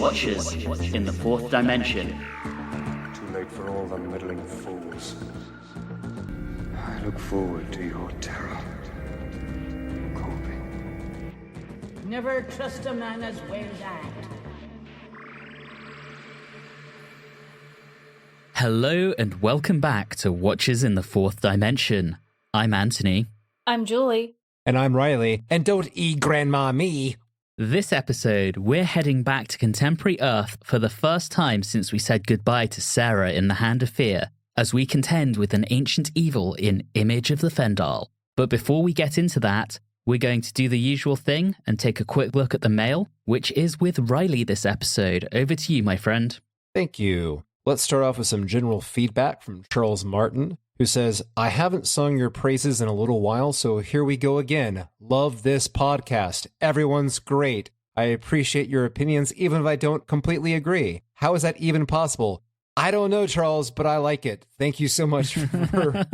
Watchers in the Fourth Dimension. Too late for all the meddling fools. I look forward to your terror. Call me. Never trust a man as well act. Hello and welcome back to Watchers in the Fourth Dimension. I'm Anthony. I'm Julie. And I'm Reilly. And don't grandma me. This episode, we're heading back to contemporary Earth for the first time since we said goodbye to Sarah in the Hand of Fear, as we contend with an ancient evil in Image of the Fendahl. But before we get into that, we're going to do the usual thing and take a quick look at the mail, which is with Reilly this episode. Over to you, my friend. Thank you. Let's start off with some general feedback from Charles Martin, who says, I haven't sung your praises in a little while, so here we go again. Love this podcast. Everyone's great. I appreciate your opinions, even if I don't completely agree. How is that even possible? I don't know, Charles, but I like it. Thank you so much for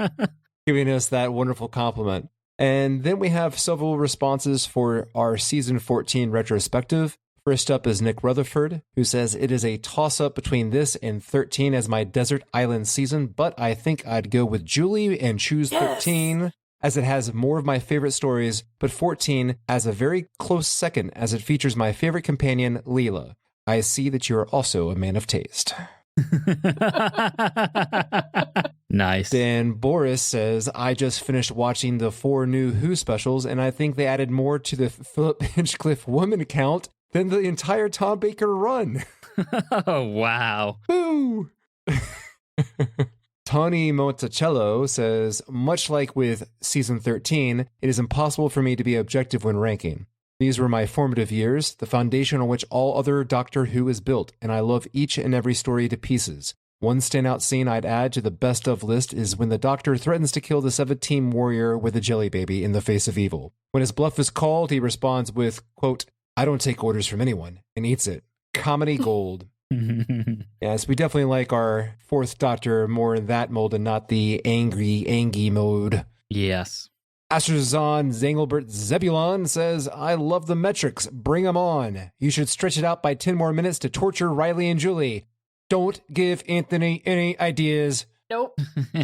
giving us that wonderful compliment. And then we have several responses for our Season 14 retrospective. First up is Nick Rutherford, who says, it is a toss-up between this and 13 as my desert island season, but I think I'd go with Julie and choose 13 as it has more of my favorite stories, but 14 as a very close second as it features my favorite companion, Leela. I see that you are also a man of taste. Nice. Then Boris says, I just finished watching the 4 new Who specials, and I think they added more to the Philip Hinchcliffe woman count than the entire Tom Baker run. Oh, wow. Woo! Tony Monticello says, much like with season 13, it is impossible for me to be objective when ranking. These were my formative years, the foundation on which all other Doctor Who is built, and I love each and every story to pieces. One standout scene I'd add to the best of list is when the Doctor threatens to kill the 17 warrior with a jelly baby in the face of evil. When his bluff is called, he responds with, quote, I don't take orders from anyone, and eats it. Comedy gold. Yes, we definitely like our 4th Doctor more in that mode and not the angry mode. Yes. Astrazon Zanglebert Zebulon says, I love the metrics. Bring them on. You should stretch it out by 10 more minutes to torture Reilly and Julie. Don't give Anthony any ideas. Nope.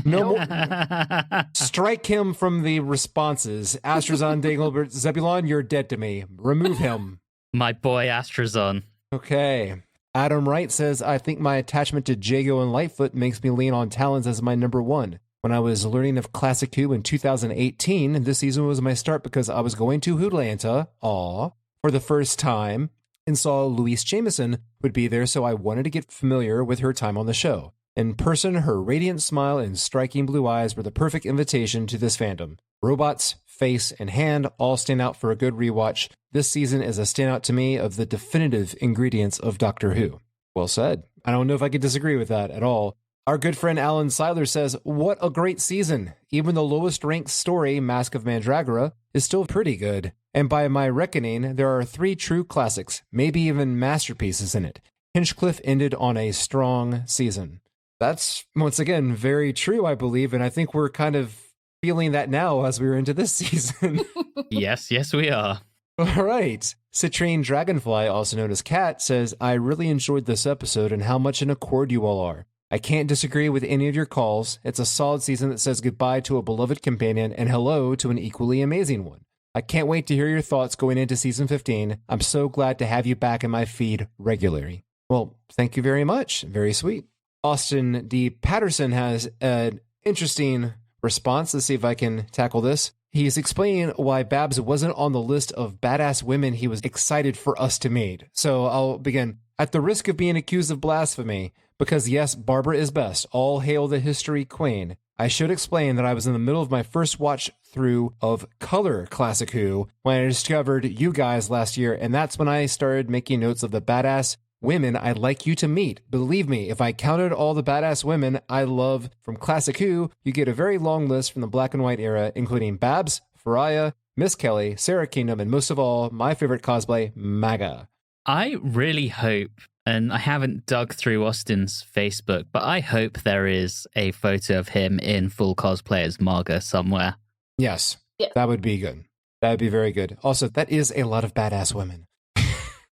No more. Strike him from the responses. Astrazon Danglebert Zebulon, you're dead to me. Remove him. My boy Astrazon. Okay. Adam Wright says, I think my attachment to Jago and Lightfoot makes me lean on Talons as my number 1. When I was learning of Classic Who in 2018, this season was my start because I was going to Wholanta, for the first time, and saw Louise Jameson would be there, so I wanted to get familiar with her time on the show. In person, her radiant smile and striking blue eyes were the perfect invitation to this fandom. Robots, face, and hand all stand out for a good rewatch. This season is a standout to me of the definitive ingredients of Doctor Who. Well said. I don't know if I could disagree with that at all. Our good friend Alan Seiler says, what a great season. Even the lowest ranked story, Mask of Mandragora, is still pretty good. And by my reckoning, there are 3 true classics, maybe even masterpieces in it. Hinchcliffe ended on a strong season. That's, once again, very true, I believe, and I think we're kind of feeling that now as we're into this season. Yes, we are. All right. Citrine Dragonfly, also known as Cat, says, I really enjoyed this episode and how much in accord you all are. I can't disagree with any of your calls. It's a solid season that says goodbye to a beloved companion and hello to an equally amazing one. I can't wait to hear your thoughts going into season 15. I'm so glad to have you back in my feed regularly. Well, thank you very much. Very sweet. Austin D. Patterson has an interesting response. Let's see if I can tackle this. He's explaining why Babs wasn't on the list of badass women he was excited for us to meet. So I'll begin. At the risk of being accused of blasphemy, because yes, Barbara is best, all hail the history queen, I should explain that I was in the middle of my first watch through of Color Classic Who when I discovered you guys last year, and that's when I started making notes of the badass women I'd like you to meet. Believe me, if I counted all the badass women I love from Classic Who, you get a very long list from the black and white era, including Babs, Faria, Miss Kelly, Sarah Kingdom, and most of all, my favorite cosplay, Maga. I really hope, and I haven't dug through Austin's Facebook, but I hope there is a photo of him in full cosplay as Marga somewhere. Yes, Yeah. That would be good. That would be very good. Also, that is a lot of badass women.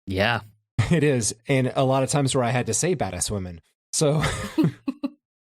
Yeah. It is. And a lot of times where I had to say badass women. So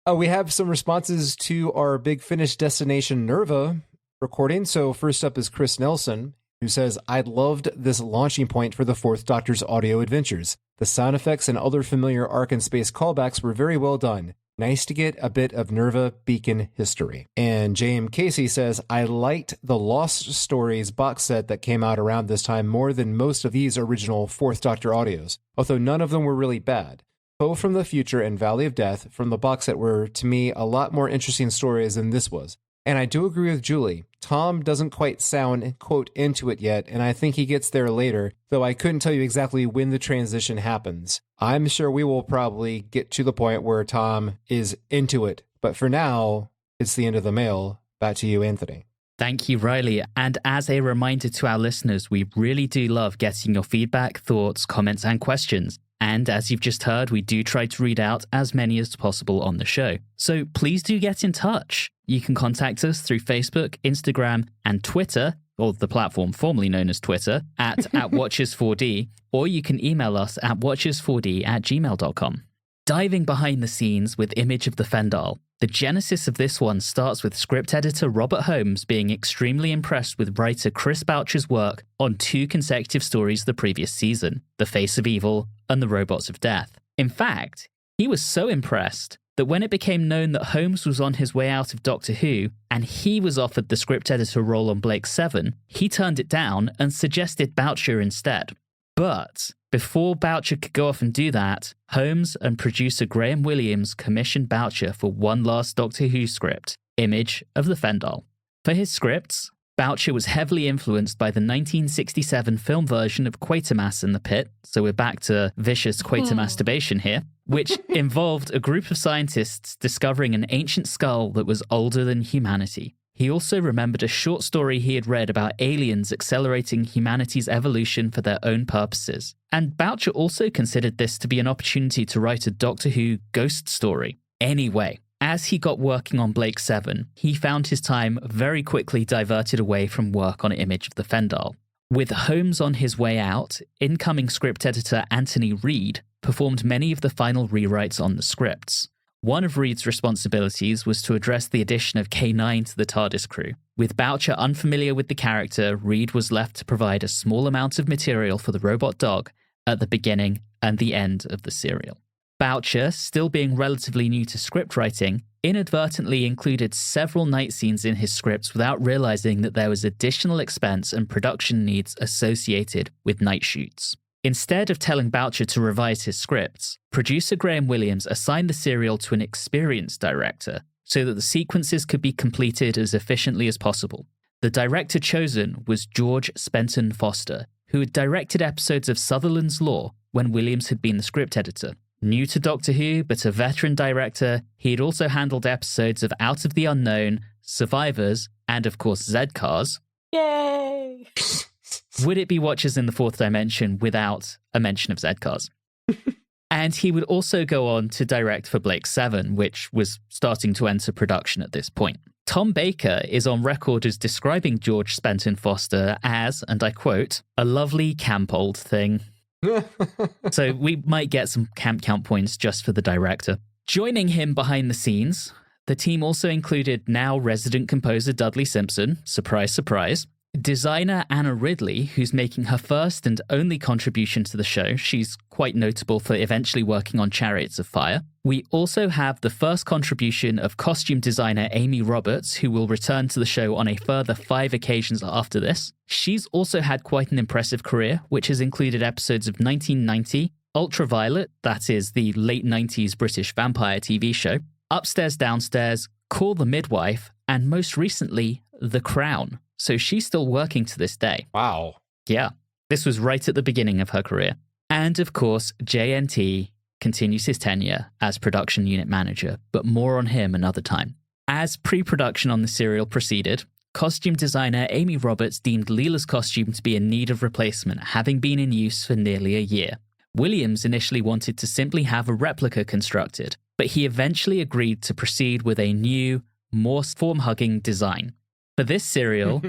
we have some responses to our Big Finish Destination Nerva recording. So first up is Chris Nelson, who says, I loved this launching point for the Fourth Doctor's audio adventures. The sound effects and other familiar Ark and Space callbacks were very well done. Nice to get a bit of Nerva Beacon history. And J.M. Casey says, I liked the Lost Stories box set that came out around this time more than most of these original Fourth Doctor audios, although none of them were really bad. Poe from the Future and Valley of Death from the box set were, to me, a lot more interesting stories than this was. And I do agree with Julie. Tom doesn't quite sound, quote, into it yet, and I think he gets there later, though I couldn't tell you exactly when the transition happens. I'm sure we will probably get to the point where Tom is into it, but for now, it's the end of the mail. Back to you, Anthony. Thank you, Reilly. And as a reminder to our listeners, we really do love getting your feedback, thoughts, comments, and questions. And as you've just heard, we do try to read out as many as possible on the show. So please do get in touch. You can contact us through Facebook, Instagram, and Twitter, or the platform formerly known as Twitter, at Watchers4D, or you can email us at watchers4d@gmail.com. Diving behind the scenes with Image of the Fendahl, the genesis of this one starts with script editor Robert Holmes being extremely impressed with writer Chris Boucher's work on 2 consecutive stories the previous season, The Face of Evil and The Robots of Death. In fact, he was so impressed that when it became known that Holmes was on his way out of Doctor Who and he was offered the script editor role on Blake 7, he turned it down and suggested Boucher instead. But before Boucher could go off and do that, Holmes and producer Graham Williams commissioned Boucher for one last Doctor Who script, Image of the Fendahl. For his scripts, Boucher was heavily influenced by the 1967 film version of Quatermass in the Pit, so we're back to vicious Quatermasturbation here, which involved a group of scientists discovering an ancient skull that was older than humanity. He also remembered a short story he had read about aliens accelerating humanity's evolution for their own purposes. And Boucher also considered this to be an opportunity to write a Doctor Who ghost story. Anyway, as he got working on Blake 7, he found his time very quickly diverted away from work on Image of the Fendahl. With Holmes on his way out, incoming script editor Anthony Reed performed many of the final rewrites on the scripts. One of Reed's responsibilities was to address the addition of K9 to the TARDIS crew. With Boucher unfamiliar with the character, Reed was left to provide a small amount of material for the robot dog at the beginning and the end of the serial. Boucher, still being relatively new to script writing, inadvertently included several night scenes in his scripts without realizing that there was additional expense and production needs associated with night shoots. Instead of telling Boucher to revise his scripts, producer Graham Williams assigned the serial to an experienced director so that the sequences could be completed as efficiently as possible. The director chosen was George Spenton Foster, who had directed episodes of Sutherland's Law when Williams had been the script editor. New to Doctor Who, but a veteran director, he had also handled episodes of Out of the Unknown, Survivors, and of course Z-Cars. Yay! Would it be Watchers in the Fourth Dimension without a mention of Z-Cars? And he would also go on to direct for Blake 7, which was starting to enter production at this point. Tom Baker is on record as describing George Spenton Foster as, and I quote, a lovely camp old thing. So we might get some camp count points just for the director. Joining him behind the scenes, the team also included now resident composer Dudley Simpson, surprise, surprise, designer Anna Ridley, who's making her first and only contribution to the show. She's quite notable for eventually working on Chariots of Fire. We also have the first contribution of costume designer Amy Roberts, who will return to the show on a further 5 occasions after this. She's also had quite an impressive career, which has included episodes of 1990, Ultraviolet, that is the late 90s British vampire TV show, Upstairs Downstairs, Call the Midwife, and most recently, The Crown. So she's still working to this day. Wow. Yeah, this was right at the beginning of her career. And of course, JNT continues his tenure as production unit manager, but more on him another time. As pre-production on the serial proceeded, costume designer Amy Roberts deemed Leela's costume to be in need of replacement, having been in use for nearly a year. Williams initially wanted to simply have a replica constructed, but he eventually agreed to proceed with a new, more form-hugging design. For this serial,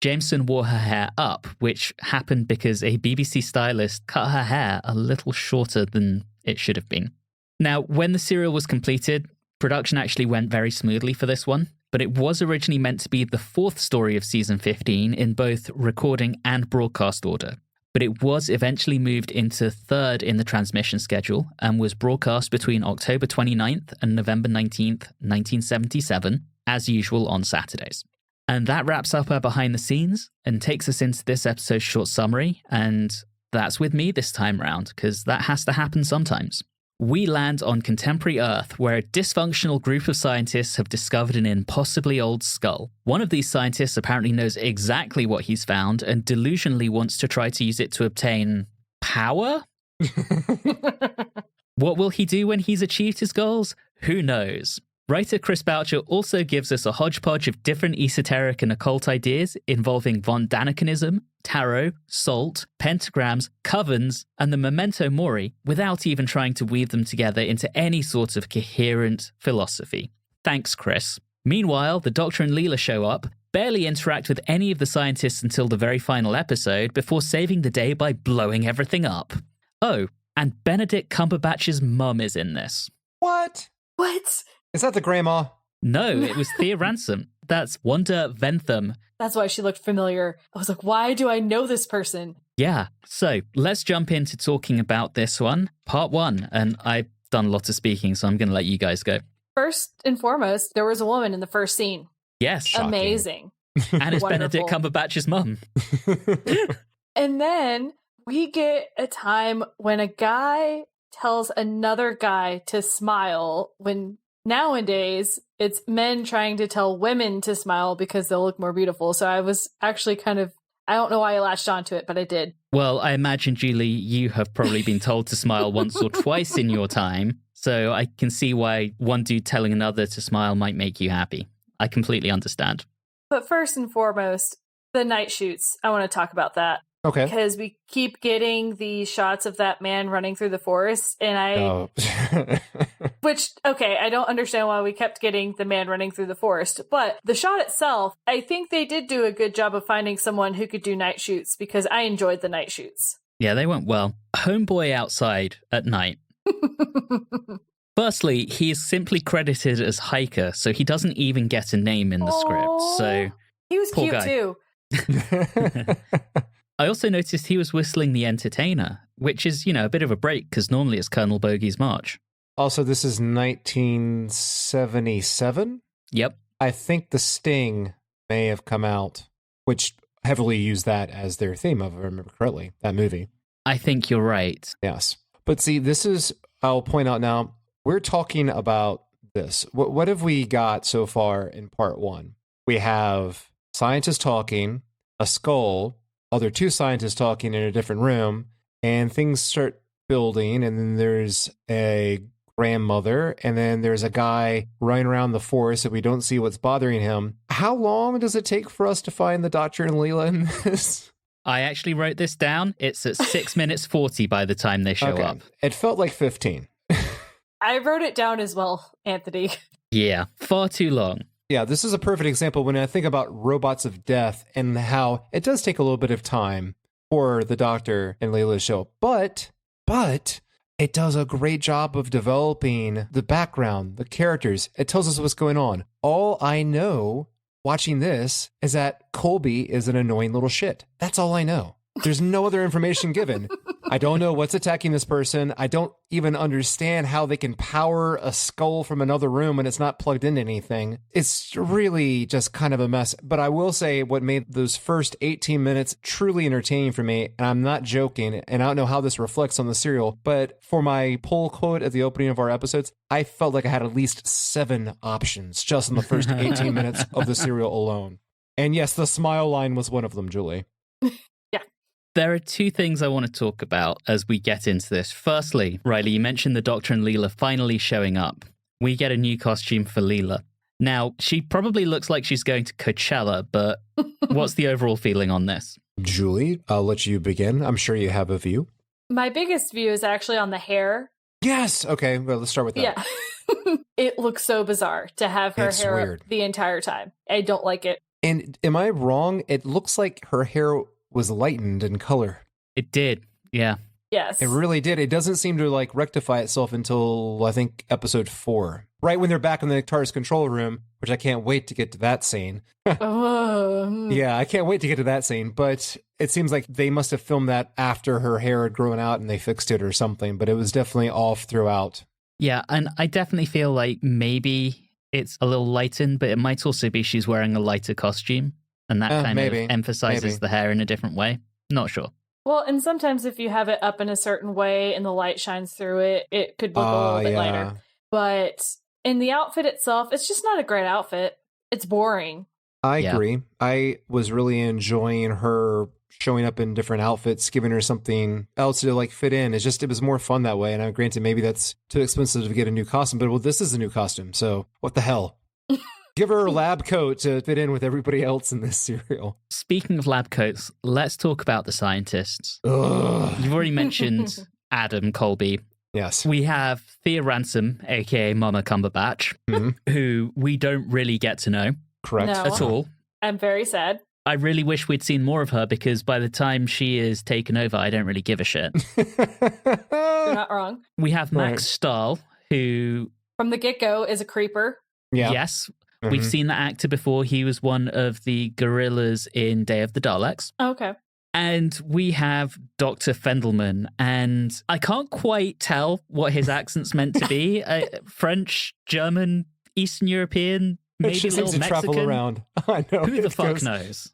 Jameson wore her hair up, which happened because a BBC stylist cut her hair a little shorter than it should have been. Now, when the serial was completed, production actually went very smoothly for this one, but it was originally meant to be the fourth story of season 15 in both recording and broadcast order. But it was eventually moved into third in the transmission schedule and was broadcast between October 29th and November 19th, 1977, as usual on Saturdays. And that wraps up our behind the scenes and takes us into this episode's short summary. And that's with me this time round, because that has to happen sometimes. We land on contemporary Earth, where a dysfunctional group of scientists have discovered an impossibly old skull. One of these scientists apparently knows exactly what he's found and delusionally wants to try to use it to obtain power? What will he do when he's achieved his goals? Who knows? Writer Chris Boucher also gives us a hodgepodge of different esoteric and occult ideas involving von Danicanism, tarot, salt, pentagrams, covens, and the memento mori without even trying to weave them together into any sort of coherent philosophy. Thanks, Chris. Meanwhile, the Doctor and Leela show up, barely interact with any of the scientists until the very final episode before saving the day by blowing everything up. Oh, and Benedict Cumberbatch's mum is in this. What? What? Is that the grandma? No, it was Thea Ransom. That's Wanda Ventham. That's why she looked familiar. I was like, why do I know this person? Yeah, so let's jump into talking about this one, part one. And I've done a lot of speaking, so I'm going to let you guys go. First and foremost, there was a woman in the first scene. Yes. Shocking. Amazing. And it's Wonderful. Benedict Cumberbatch's mum. And then we get a time when a guy tells another guy to smile when nowadays it's men trying to tell women to smile because they'll look more beautiful. So I was actually I don't know why I latched onto it, but I did. Well, I imagine, Julie, you have probably been told to smile once or twice in your time. So I can see why one dude telling another to smile might make you happy. I completely understand. But first and foremost, the night shoots. I want to talk about that. Okay. Because we keep getting the shots of that man running through the forest, and I don't understand why we kept getting the man running through the forest, but the shot itself, I think they did do a good job of finding someone who could do night shoots, because I enjoyed the night shoots. Yeah, they went well. Homeboy outside at night. Firstly, he is simply credited as Hiker, so he doesn't even get a name in the script. So he was poor cute guy. too. I also noticed he was whistling The Entertainer, which is, a bit of a break because normally it's Colonel Bogey's March. Also, this is 1977? Yep. I think The Sting may have come out, which heavily used that as their theme, if I remember correctly, that movie. I think you're right. Yes. But see, I'll point out now, we're talking about this. What have we got so far in part one? We have scientists talking, a skull, other two scientists talking in a different room, and things start building, and then there's a grandmother, and then there's a guy running around the forest that we don't see what's bothering him. How long does it take for us to find the Doctor and Leela in this? I actually wrote this down. It's at 6 minutes 40 by the time they show up. It felt like 15. I wrote it down as well, Anthony. Yeah, far too long. Yeah, this is a perfect example when I think about Robots of Death and how it does take a little bit of time for the Doctor and Leela to show up. But it does a great job of developing the background, the characters. It tells us what's going on. All I know watching this is that Colby is an annoying little shit. That's all I know. There's no other information given. I don't know what's attacking this person. I don't even understand how they can power a skull from another room when it's not plugged into anything. It's really just kind of a mess. But I will say what made those first 18 minutes truly entertaining for me, and I'm not joking, and I don't know how this reflects on the serial, but for my poll quote at the opening of our episodes, I felt like I had at least 7 options just in the first 18 minutes of the serial alone. And yes, the smile line was one of them, Julie. There are 2 things I want to talk about as we get into this. Firstly, Reilly, you mentioned the Doctor and Leela finally showing up. We get a new costume for Leela. Now, she probably looks like she's going to Coachella, but what's the overall feeling on this? Julie, I'll let you begin. I'm sure you have a view. My biggest view is actually on the hair. Yes. Okay, well, let's start with that. Yeah. It looks so bizarre to have her It's hair weird. up the entire time. I don't like it. And am I wrong? It looks like her hair was lightened in color. It did, yeah. Yes. It really did. It doesn't seem to like rectify itself until I think episode 4, right when they're back in the TARDIS control room, which I can't wait to get to that scene. Yeah, I can't wait to get to that scene. But it seems like they must have filmed that after her hair had grown out and they fixed it or something. But it was definitely off throughout. Yeah, and I definitely feel like maybe it's a little lightened, but it might also be she's wearing a lighter costume, and that kind of emphasizes the hair in a different way. Not sure. Well, and sometimes if you have it up in a certain way and the light shines through it, it could look a little bit lighter. But in the outfit itself, it's just not a great outfit. It's boring. I agree. I was really enjoying her showing up in different outfits, giving her something else to like fit in. It was more fun that way. And I'm granted, maybe that's too expensive to get a new costume, but well, this is a new costume. So what the hell? Give her a lab coat to fit in with everybody else in this serial. Speaking of lab coats, let's talk about the scientists. Ugh. You've already mentioned Adam Colby. Yes. We have Thea Ransom, aka Mama Cumberbatch, who we don't really get to know. Correct. No. At all. I'm very sad. I really wish we'd seen more of her because by the time she is taken over, I don't really give a shit. You're not wrong. We have Max Stahl, who... From the get-go is a creeper. Yeah. Yes. We've seen that actor before. He was one of the gorillas in Day of the Daleks. Okay. And we have Dr. Fendelman, and I can't quite tell what his accent's meant to be. French, German, Eastern European, maybe a little Mexican. Travel around. I know. Who the fuck knows?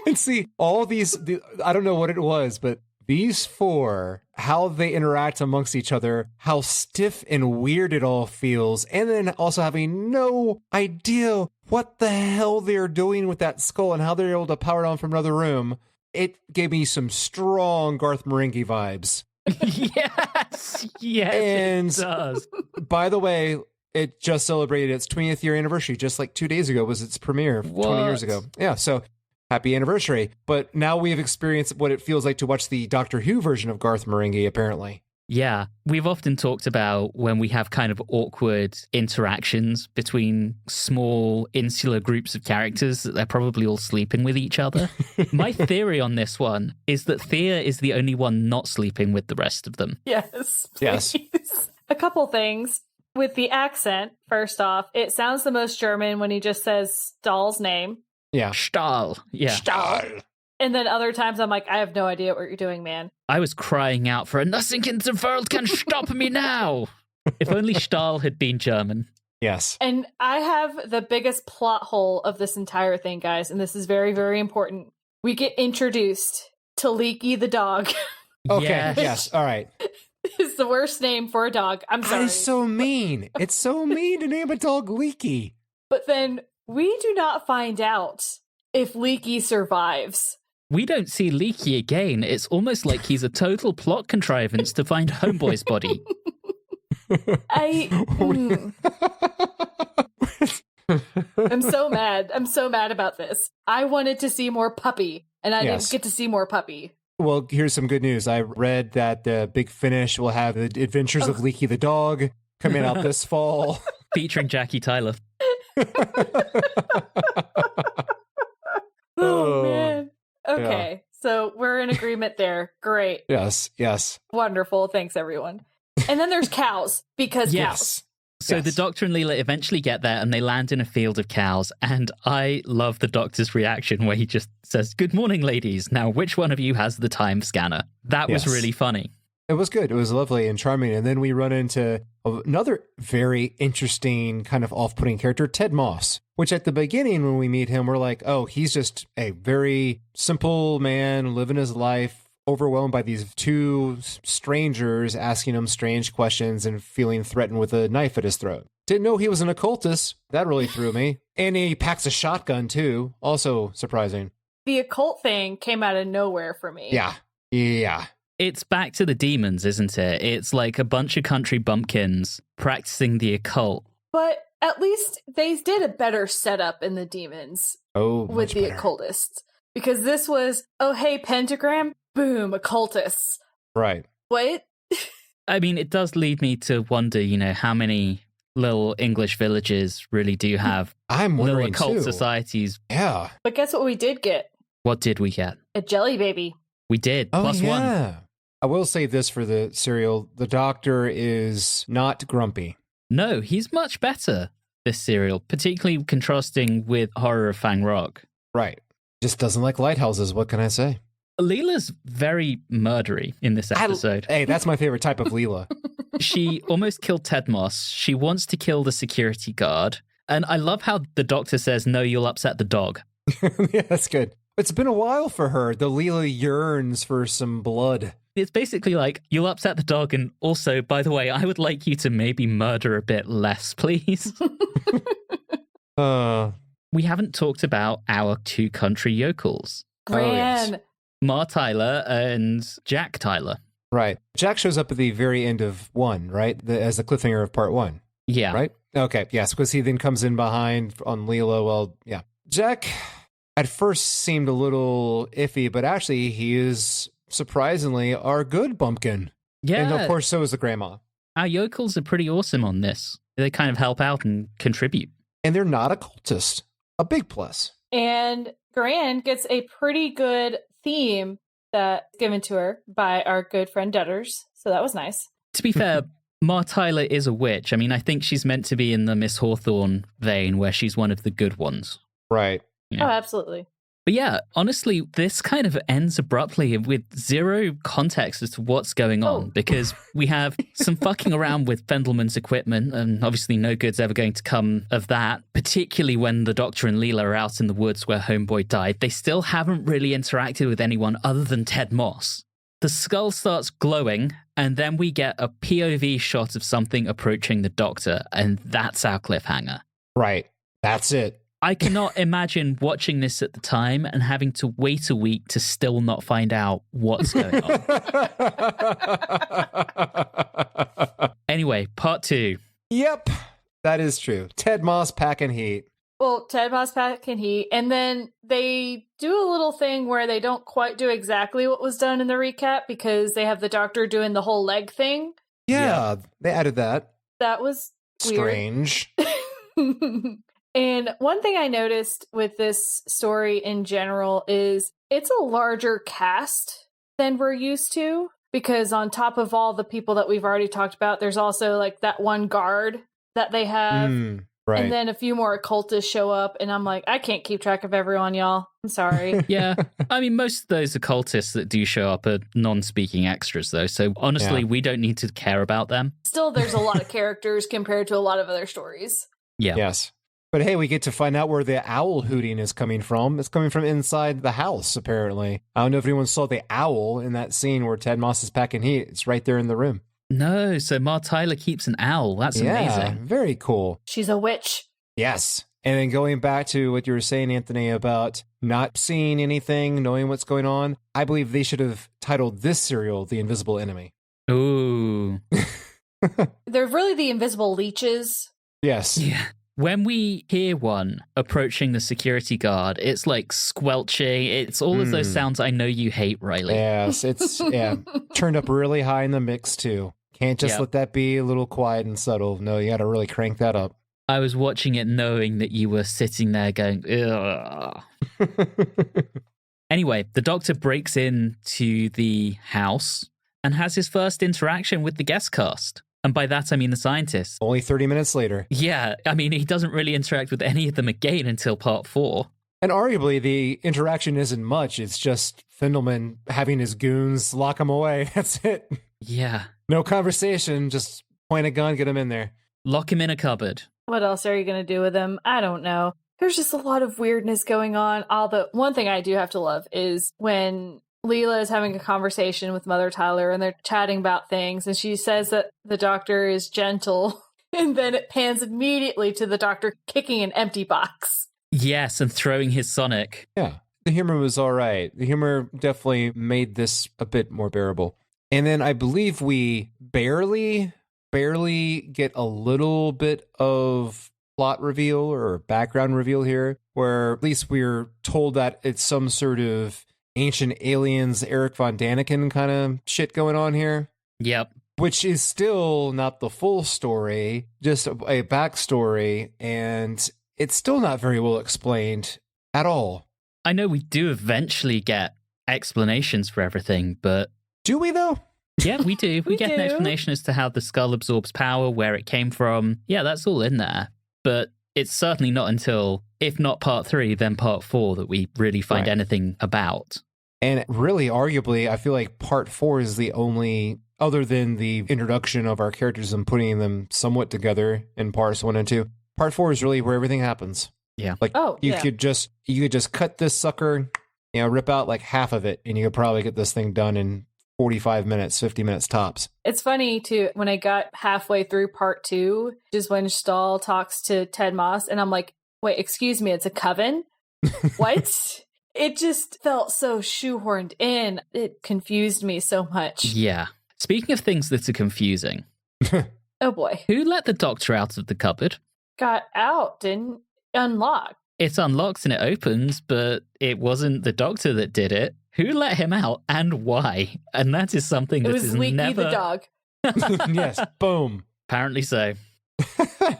And see, all these, I don't know what it was, but these four, how they interact amongst each other, how stiff and weird it all feels, and then also having no idea what the hell they're doing with that skull and how they're able to power it on from another room. It gave me some strong Garth Marenghi vibes. Yes, and it does. By the way, it just celebrated its 20th year anniversary. Just like 2 days ago was its premiere, 20 years ago. Yeah, so happy anniversary. But now we have experienced what it feels like to watch the Doctor Who version of Garth Marenghi, apparently. Yeah, we've often talked about when we have kind of awkward interactions between small insular groups of characters that they're probably all sleeping with each other. My theory on this one is that Thea is the only one not sleeping with the rest of them. Yes. Yes. Please. A couple things. With the accent, first off, it sounds the most German when he just says Stahl's name. Yeah. Stahl. Yeah. Stahl. And then other times I'm like, I have no idea what you're doing, man. I was crying out for a nothing in the world can stop me now. If only Stahl had been German. Yes. And I have the biggest plot hole of this entire thing, guys, and this is very, very important. We get introduced to Leaky the Dog. Okay, yes, all right. It's the worst name for a dog. I'm sorry. That is so mean. It's so mean to name a dog Leaky. But then we do not find out if Leaky survives. We don't see Leaky again. It's almost like he's a total plot contrivance to find Homeboy's body. I'm so mad. I'm so mad about this. I wanted to see more Puppy, and I didn't get to see more Puppy. Well, here's some good news. I read that the Big Finish will have the Adventures of Leaky the Dog coming out this fall. Featuring Jackie Tyler. Oh, man. Okay, so we're in agreement there. Great. Yes. Wonderful. Thanks, everyone. And then there's cows, because cows. So the Doctor and Leela eventually get there and they land in a field of cows. And I love the Doctor's reaction where he just says, "Good morning, ladies. Now, which one of you has the time scanner?" That was really funny. It was good. It was lovely and charming. And then we run into another very interesting kind of off-putting character, Ted Moss, which at the beginning when we meet him, we're like, oh, he's just a very simple man living his life, overwhelmed by these two strangers asking him strange questions and feeling threatened with a knife at his throat. Didn't know he was an occultist. That really threw me. And he packs a shotgun, too. Also surprising. The occult thing came out of nowhere for me. Yeah. It's back to the demons, isn't it? It's like a bunch of country bumpkins practicing the occult. But at least they did a better setup in the demons with the occultists. Because this was, oh, hey, pentagram, boom, occultists. Right. What? I mean, it does lead me to wonder, how many little English villages really do have I'm little wondering occult too. societies. Yeah. But guess what we did get? What did we get? A jelly baby. We did. Oh, Plus one. yeah. I will say this for the serial. The doctor is not grumpy. No, he's much better, this serial, particularly contrasting with Horror of Fang Rock. Right. Just doesn't like lighthouses. What can I say? Leela's very murdery in this episode. Hey, that's my favorite type of Leela. She almost killed Ted Moss. She wants to kill the security guard. And I love how the doctor says, no, you'll upset the dog. Yeah, that's good. It's been a while for her. The Leela yearns for some blood. It's basically like, you'll upset the dog. And also, by the way, I would like you to maybe murder a bit less, please. We haven't talked about our two country yokels. Gran. yes. Ma Tyler and Jack Tyler. Right. Jack shows up at the very end of 1, right? As the cliffhanger of part 1. Yeah. Right? Okay, yes, because he then comes in behind on Leela. Well, yeah. Jack at first seemed a little iffy, but actually he is surprisingly our good bumpkin. Yeah. And of course, so is the grandma. Our yokels are pretty awesome on this. They kind of help out and contribute. And they're not a cultist. A big plus. And Gran gets a pretty good theme that's given to her by our good friend Dutters. So that was nice. To be fair, Ma Tyler is a witch. I mean, I think she's meant to be in the Miss Hawthorne vein where she's one of the good ones. Right. Yeah. Oh, absolutely. But yeah, honestly, this kind of ends abruptly with zero context as to what's going on because we have some fucking around with Fendelman's equipment, and obviously no good's ever going to come of that, particularly when the Doctor and Leela are out in the woods where Homeboy died. They still haven't really interacted with anyone other than Ted Moss. The skull starts glowing, and then we get a POV shot of something approaching the Doctor, and that's our cliffhanger. Right. That's it. I cannot imagine watching this at the time and having to wait a week to still not find out what's going on. Anyway, part 2. Yep. That is true. Ted Moss packing heat. Well, Ted Moss Pack and he, and then they do a little thing where they don't quite do exactly what was done in the recap because they have the Doctor doing the whole leg thing. Yeah. They added that. That was weird. Strange. And one thing I noticed with this story in general is it's a larger cast than we're used to, because on top of all the people that we've already talked about, there's also like that one guard that they have. Right. And then a few more occultists show up, and I'm like, I can't keep track of everyone, y'all. I'm sorry. Yeah. I mean, most of those occultists that do show up are non-speaking extras, though. So honestly, we don't need to care about them. Still, there's a lot of characters compared to a lot of other stories. Yeah. Yes. But hey, we get to find out where the owl hooting is coming from. It's coming from inside the house, apparently. I don't know if anyone saw the owl in that scene where Ted Moss is packing heat. It's right there in the room. No, so Ma Tyler keeps an owl. That's amazing. Very cool. She's a witch. Yes. And then going back to what you were saying, Anthony, about not seeing anything, knowing what's going on, I believe they should have titled this serial The Invisible Enemy. Ooh. They're really the invisible leeches. Yes. Yeah. When we hear one approaching the security guard, it's like squelching. It's all of those sounds I know you hate, Reilly. Yes, it's turned up really high in the mix, too. Can't just let that be a little quiet and subtle. No, you got to really crank that up. I was watching it knowing that you were sitting there going, ugh. Anyway, the Doctor breaks into the house and has his first interaction with the guest cast. And by that, I mean the scientists. Only 30 minutes later. Yeah, I mean, he doesn't really interact with any of them again until part 4. And arguably, the interaction isn't much. It's just Fendelman having his goons lock him away. That's it. Yeah. No conversation. Just point a gun, get him in there. Lock him in a cupboard. What else are you going to do with him? I don't know. There's just a lot of weirdness going on. Although, one thing I do have to love is when Leela is having a conversation with Mother Tyler and they're chatting about things, and she says that the Doctor is gentle, and then it pans immediately to the Doctor kicking an empty box. Yes, and throwing his Sonic. Yeah, the humor was all right. The humor definitely made this a bit more bearable. And then I believe we barely get a little bit of plot reveal or background reveal here, where at least we're told that it's some sort of ancient aliens, Eric Von Daniken kind of shit going on here. Yep. which is still not the full story, just a backstory, and it's still not very well explained at all. I know we do eventually get explanations for everything, but... Do we, though? Yeah, we do. We get an explanation as to how the skull absorbs power, where it came from. Yeah, that's all in there. But it's certainly not until, if not part 3, then part 4 that we really find anything about. And really, arguably, I feel like part 4 is the only, other than the introduction of our characters and putting them somewhat together in parts 1 and 2, part 4 is really where everything happens. Yeah. Like, you could just cut this sucker, rip out like half of it, and you could probably get this thing done in 45 minutes, 50 minutes tops. It's funny, too, when I got halfway through part 2, just when Stahl talks to Ted Moss, and I'm like, wait, excuse me, it's a coven? What? It just felt so shoehorned in. It confused me so much. Yeah. Speaking of things that are confusing. Oh, boy. Who let the doctor out of the cupboard? Got out, didn't unlock. It's unlocked and it opens, but it wasn't the doctor that did it. Who let him out and why? And that is something that is Leaky never... the dog. Yes, boom. Apparently so.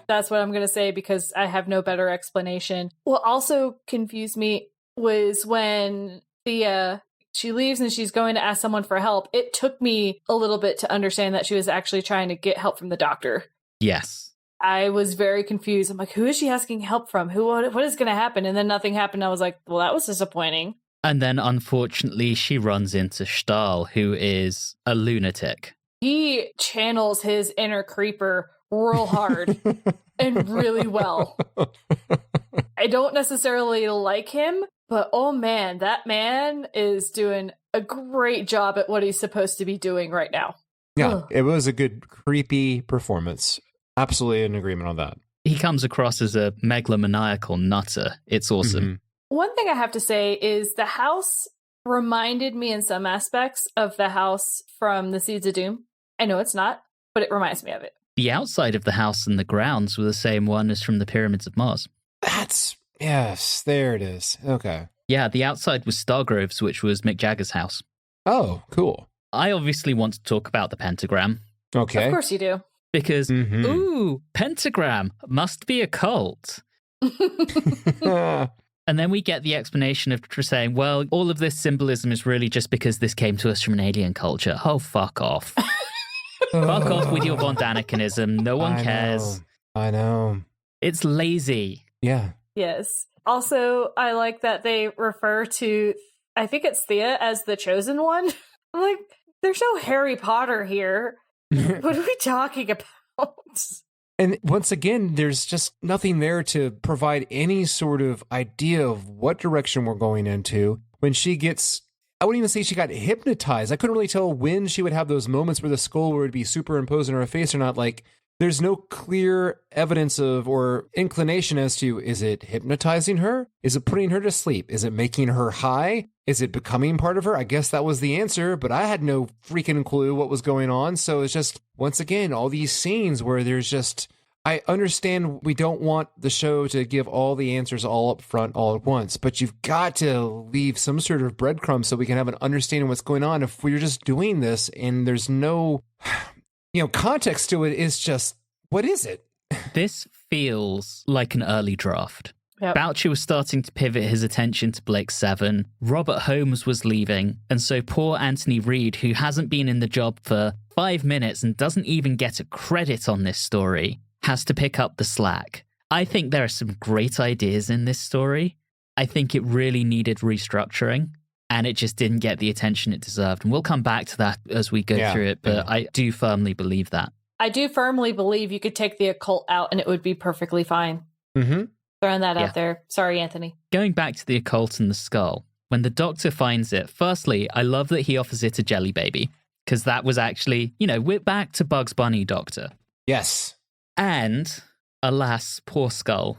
That's what I'm going to say because I have no better explanation. What also confused me was when she leaves and she's going to ask someone for help. It took me a little bit to understand that she was actually trying to get help from the doctor. Yes. I was very confused. I'm like, who is she asking help from? What is going to happen? And then nothing happened. I was like, well, that was disappointing. And then, unfortunately, she runs into Stahl, who is a lunatic. He channels his inner creeper real hard and really well. I don't necessarily like him, but oh man, that man is doing a great job at what he's supposed to be doing right now. Yeah, it was a good, creepy performance. Absolutely in agreement on that. He comes across as a megalomaniacal nutter. It's awesome. Mm-hmm. One thing I have to say is the house reminded me in some aspects of the house from The Seeds of Doom. I know it's not, but it reminds me of it. The outside of the house and the grounds were the same one as from the Pyramids of Mars. Yes, there it is. Okay. Yeah, the outside was Stargrove's, which was Mick Jagger's house. Oh, cool. I obviously want to talk about the pentagram. Okay. Of course you do. Because, ooh, pentagram must be a cult. And then we get the explanation of saying, well, all of this symbolism is really just because this came to us from an alien culture. Oh, fuck off. Fuck off with your Von Danicanism. No one cares. I know. It's lazy. Yeah. Yes. Also, I like that they refer to, I think it's Thea, as the chosen one. I'm like, there's no Harry Potter here. What are we talking about? And once again, there's just nothing there to provide any sort of idea of what direction we're going into. When she gets, I wouldn't even say she got hypnotized. I couldn't really tell when she would have those moments where the skull would be superimposed on her face or not. Like, there's no clear evidence of or inclination as to, is it hypnotizing her? Is it putting her to sleep? Is it making her high? Is it becoming part of her? I guess that was the answer, but I had no freaking clue what was going on. So it's just, once again, all these scenes where there's just, I understand we don't want the show to give all the answers all up front, all at once, but you've got to leave some sort of breadcrumb so we can have an understanding of what's going on. If we're just doing this and there's no, context to it, is just, what is it? This feels like an early draft. Yep. Boucher was starting to pivot his attention to Blake 7. Robert Holmes was leaving. And so poor Anthony Reed, who hasn't been in the job for 5 minutes and doesn't even get a credit on this story, has to pick up the slack. I think there are some great ideas in this story. I think it really needed restructuring, and it just didn't get the attention it deserved. And we'll come back to that as we go through it, but I do firmly believe that. I do firmly believe you could take the occult out and it would be perfectly fine. Mm-hmm. Throwing that out there. Sorry, Anthony. Going back to the occult and the skull, when the doctor finds it, firstly, I love that he offers it to Jelly Baby, because that was actually, we're back to Bugs Bunny Doctor. Yes. And, alas, poor skull.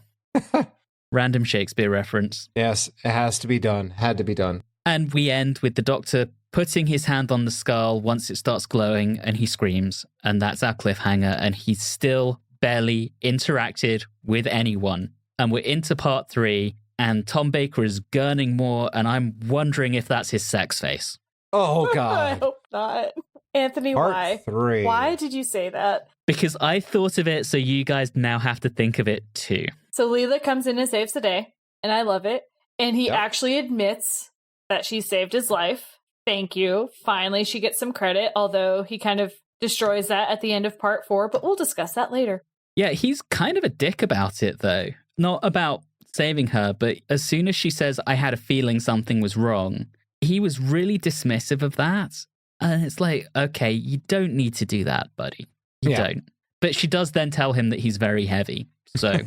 Random Shakespeare reference. Yes, it has to be done. Had to be done. And we end with the doctor putting his hand on the skull once it starts glowing, and he screams. And that's our cliffhanger, and he's still barely interacted with anyone. And we're into part 3, and Tom Baker is gurning more, and I'm wondering if that's his sex face. Oh, I God. hope not. Anthony, Part why? 3. Why did you say that? Because I thought of it, so you guys now have to think of it too. So Leela comes in and saves the day, and I love it. And he Yep. actually admits that she saved his life. Thank you. Finally, she gets some credit, although he kind of destroys that at the end of part 4, but we'll discuss that later. Yeah, he's kind of a dick about it, though. Not about saving her, but as soon as she says, I had a feeling something was wrong, he was really dismissive of that. And it's like, okay, you don't need to do that, buddy. You don't. But she does then tell him that he's very heavy. So,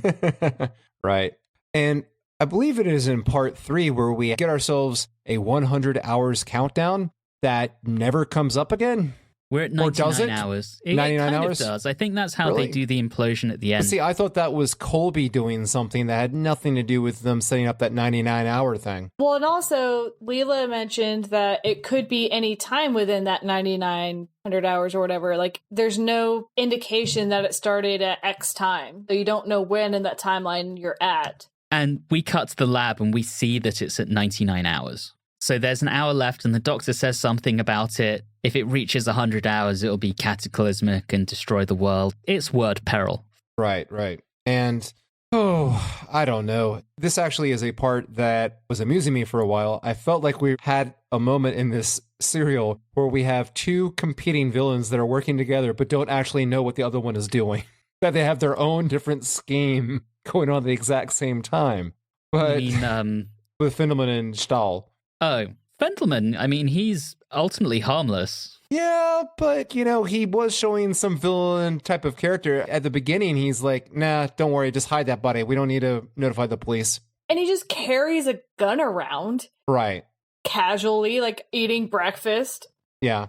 right. And I believe it is in part 3 where we get ourselves a 100 hours countdown that never comes up again. we're at Or does 99 it? hours. 99 kind hours? Of does. I think that's how Really? they do the implosion at the end. See, I thought that was Colby doing something that had nothing to do with them setting up that 99-hour thing. Well, and also, Leela mentioned that it could be any time within that 9,900 hours or whatever. Like, there's no indication that it started at X time. So you don't know when in that timeline you're at. And we cut to the lab and we see that it's at 99 hours. So there's an hour left and the doctor says something about it. If it reaches 100 hours, it'll be cataclysmic and destroy the world. It's word peril. Right. And, I don't know. This actually is a part that was amusing me for a while. I felt like we had a moment in this serial where we have two competing villains that are working together but don't actually know what the other one is doing. That they have their own different scheme going on at the exact same time. But I mean, with Fendahl and Stahl. oh, Fendelman, I mean, he's ultimately harmless. Yeah, but, he was showing some villain type of character. At the beginning, he's like, nah, don't worry, just hide that body. We don't need to notify the police. And he just carries a gun around Right. casually, like eating breakfast. Yeah.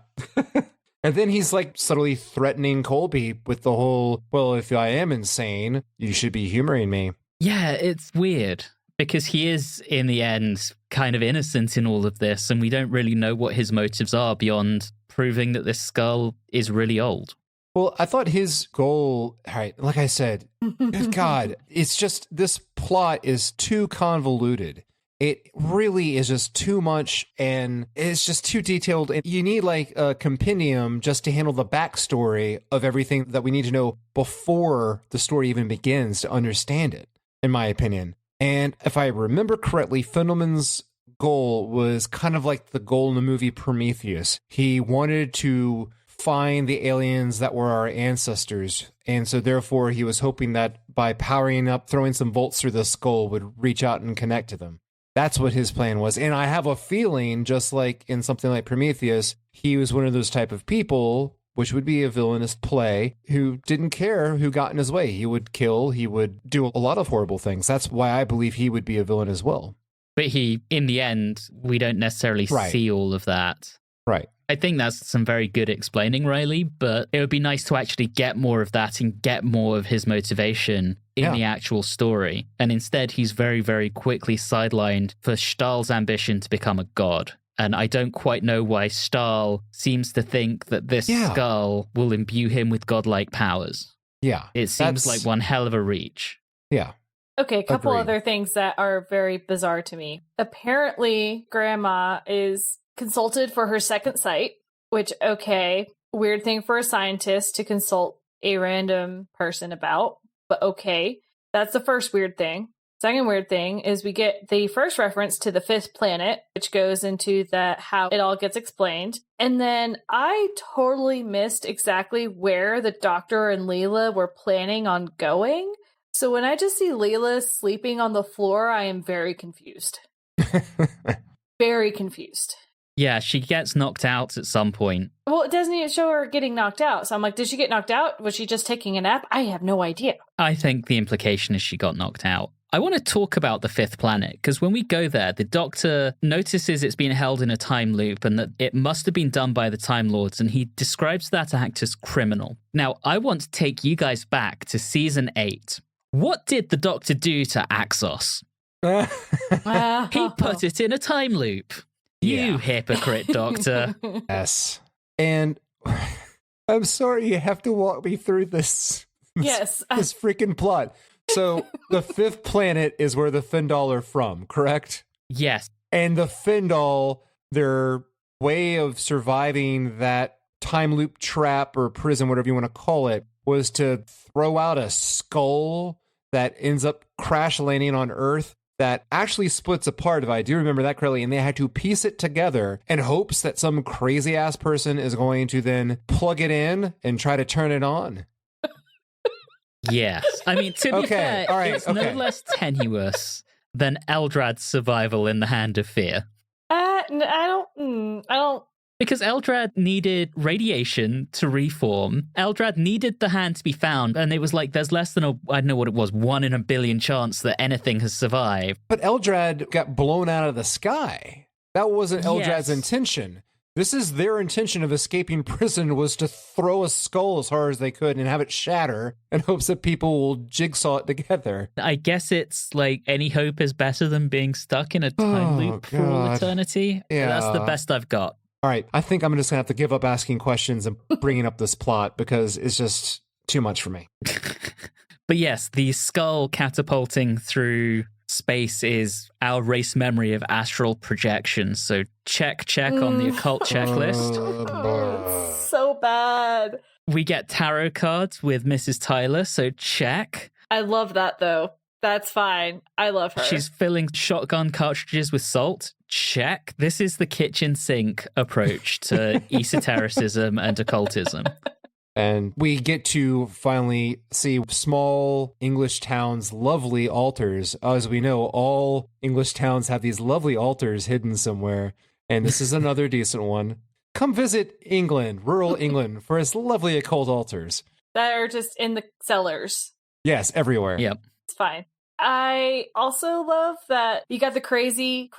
And then he's like subtly threatening Colby with the whole, well, if I am insane, you should be humoring me. Yeah, it's weird because he is, in the end, kind of innocent in all of this, and we don't really know what his motives are beyond proving that this skull is really old. Well, I thought his goal, all right, like I said, good God, it's just this plot is too convoluted. It really is just too much, and it's just too detailed. And you need like a compendium just to handle the backstory of everything that we need to know before the story even begins to understand it, in my opinion. And if I remember correctly, Fendelman's goal was kind of like the goal in the movie Prometheus. He wanted to find the aliens that were our ancestors. And so therefore he was hoping that by powering up, throwing some bolts through the skull would reach out and connect to them. That's what his plan was. And I have a feeling, just like in something like Prometheus, he was one of those type of people, which would be a villainous play, who didn't care who got in his way. He would kill, he would do a lot of horrible things. That's why I believe he would be a villain as well. But he, in the end, we don't necessarily see all of that. Right. I think that's some very good explaining, Reilly, but it would be nice to actually get more of that and get more of his motivation in the actual story. And instead, he's very, very quickly sidelined for Stahl's ambition to become a god. And I don't quite know why Stahl seems to think that this skull will imbue him with godlike powers. Yeah. It seems like one hell of a reach. Yeah. Okay, a couple Agreed. other things that are very bizarre to me. Apparently, Grandma is consulted for her second sight, which, okay, weird thing for a scientist to consult a random person about, but okay. That's the first weird thing. Second weird thing is we get the first reference to the fifth planet, which goes into how it all gets explained. And then I totally missed exactly where the doctor and Leela were planning on going. So when I just see Leela sleeping on the floor, I am very confused. Very confused. Yeah, she gets knocked out at some point. Well, it doesn't even show her getting knocked out. So I'm like, did she get knocked out? Was she just taking a nap? I have no idea. I think the implication is she got knocked out. I want to talk about the fifth planet, because when we go there, the Doctor notices it's been held in a time loop and that it must have been done by the Time Lords, and he describes that act as criminal. Now, I want to take you guys back to Season 8. What did the Doctor do to Axos? He put it in a time loop. You hypocrite, Doctor. Yes. And I'm sorry you have to walk me through this. Yes. This freaking plot. So the fifth planet is where the Fendahl are from, correct? Yes. And the Fendahl, their way of surviving that time loop trap or prison, whatever you want to call it, was to throw out a skull that ends up crash landing on Earth that actually splits apart, if I do remember that correctly, and they had to piece it together in hopes that some crazy ass person is going to then plug it in and try to turn it on. Yes. I mean, to be fair, all right, it's no less tenuous than Eldrad's survival in the Hand of Fear. I don't. Because Eldrad needed radiation to reform. Eldrad needed the hand to be found, and it was like there's less than I don't know what it was, 1 in a billion chance that anything has survived. But Eldrad got blown out of the sky. That wasn't Eldrad's intention. This is their intention of escaping prison, was to throw a skull as hard as they could and have it shatter in hopes that people will jigsaw it together. I guess it's like any hope is better than being stuck in a time loop for all eternity. Yeah. That's the best I've got. All right, I think I'm just going to have to give up asking questions and bringing up this plot because it's just too much for me. But yes, the skull catapulting through space is our race memory of astral projection. So check on the occult checklist. So bad. We get tarot cards with Mrs. Tyler, so check. I love that, though. That's fine. I love her. She's filling shotgun cartridges with salt. Check. This is the kitchen sink approach to esotericism and occultism. And we get to finally see small English towns' lovely altars. As we know, all English towns have these lovely altars hidden somewhere. And this is another decent one. Come visit England, rural England, for its lovely occult altars. That are just in the cellars. Yes, everywhere. Yep. It's fine. I also love that you got the crazy